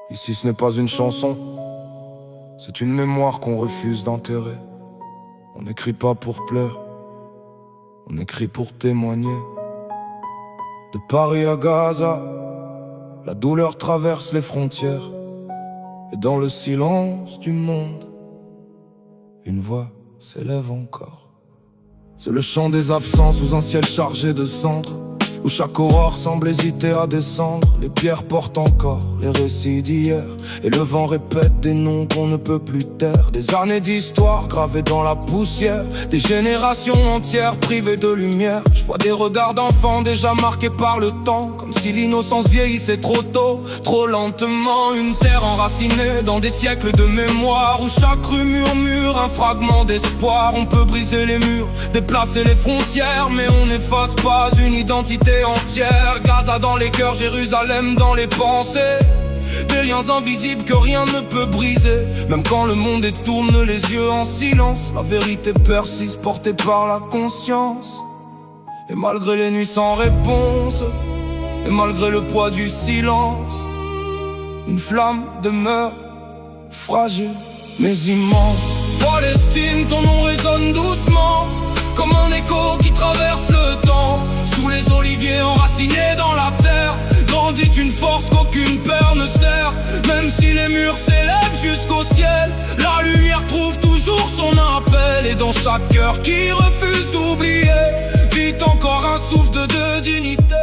Ici ce n'est pas une chanson, c'est une mémoire qu'on refuse d'enterrer. On n'écrit pas pour pleurer, on écrit pour témoigner. De Paris à Gaza, la douleur traverse les frontières. Et dans le silence du monde, une voix s'élève encore. C'est le chant des absents sous un ciel chargé de cendres, où chaque aurore semble hésiter à descendre. Les pierres portent encore les récits d'hier, et le vent répète des noms qu'on ne peut plus taire. Des années d'histoire gravées dans la poussière, des générations entières privées de lumière. Je vois des regards d'enfants déjà marqués par le temps, comme si l'innocence vieillissait trop tôt, trop lentement. Une terre enracinée dans des siècles de mémoire, où chaque rue murmure un fragment d'espoir. On peut briser les murs, déplacer les frontières, mais on n'efface pas une identité entière. Gaza dans les cœurs, Jérusalem dans les pensées, des liens invisibles que rien ne peut briser. Même quand le monde détourne les yeux en silence, la vérité persiste portée par la conscience. Et malgré les nuits sans réponse, et malgré le poids du silence, une flamme demeure fragile mais immense. Palestine, ton nom résonne doucement, comme un écho qui traverse le temps. Sous les oliviers enracinés dans la terre, grandit une force qu'aucune peur ne sert. Même si les murs s'élèvent jusqu'au ciel, la lumière trouve toujours son appel. Et dans chaque cœur qui refuse d'oublier, vit encore un souffle de dignité.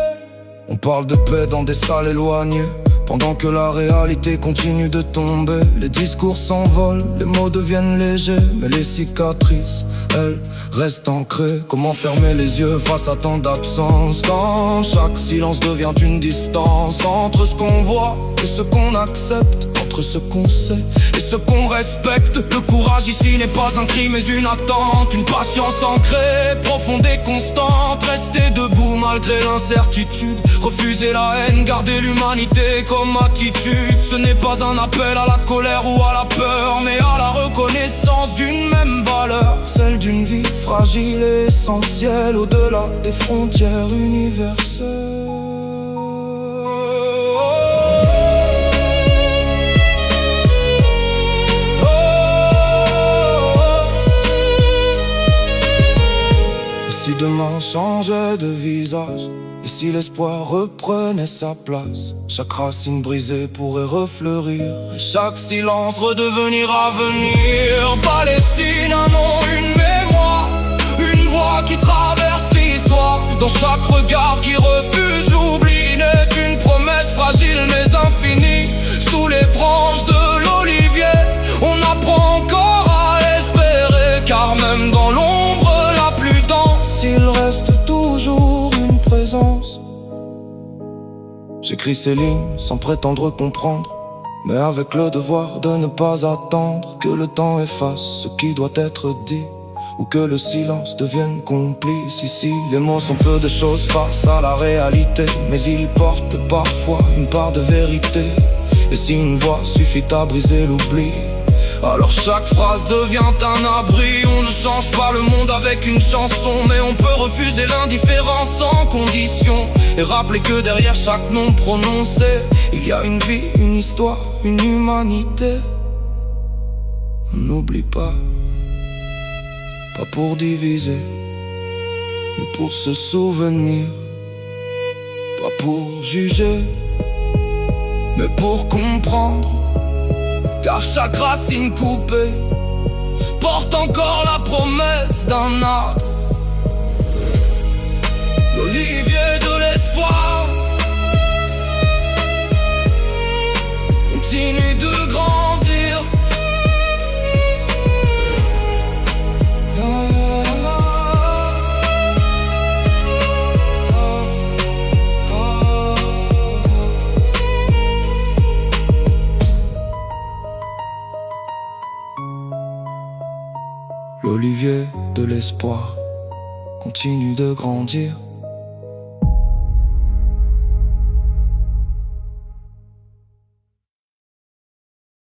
On parle de paix dans des salles éloignées, pendant que la réalité continue de tomber. Les discours s'envolent, les mots deviennent légers, mais les cicatrices, elles, restent ancrées. Comment fermer les yeux face à tant d'absence, quand chaque silence devient une distance entre ce qu'on voit et ce qu'on accepte, entre ce qu'on sait et ce qu'on respecte. Le courage ici n'est pas un cri mais une attente, une patience ancrée, profonde et constante. Rester debout malgré l'incertitude, refuser la haine, garder l'humanité comme attitude. Ce n'est pas un appel à la colère ou à la peur, mais à la reconnaissance d'une même valeur, celle d'une vie fragile et essentielle, au-delà des frontières universelles. Si demain changeait de visage, et si l'espoir reprenait sa place, chaque racine brisée pourrait refleurir, et chaque silence redevenir avenir. Palestine, un nom, une mémoire, une voix qui traverse l'histoire. Dans chaque regard qui refuse l'oubli, n'est une promesse fragile mais infinie. Sous les branches de l'olivier, on apprend encore à espérer, car même dans l'ombre la plus dense, il reste toujours une présence. J'écris ces lignes sans prétendre comprendre, mais avec le devoir de ne pas attendre que le temps efface ce qui doit être dit, ou que le silence devienne complice. Ici les mots sont peu de choses face à la réalité, mais ils portent parfois une part de vérité. Et si une voix suffit à briser l'oubli, alors chaque phrase devient un abri. On ne change pas le monde avec une chanson, mais on peut refuser l'indifférence sans condition, et rappeler que derrière chaque nom prononcé, il y a une vie, une histoire, une humanité. On n'oublie pas, pas pour diviser, mais pour se souvenir. Pas pour juger, mais pour comprendre, car chaque racine coupée porte encore la promesse d'un arbre. L'olivier de l'espoir continue de grandir. L'olivier de l'espoir continue de grandir.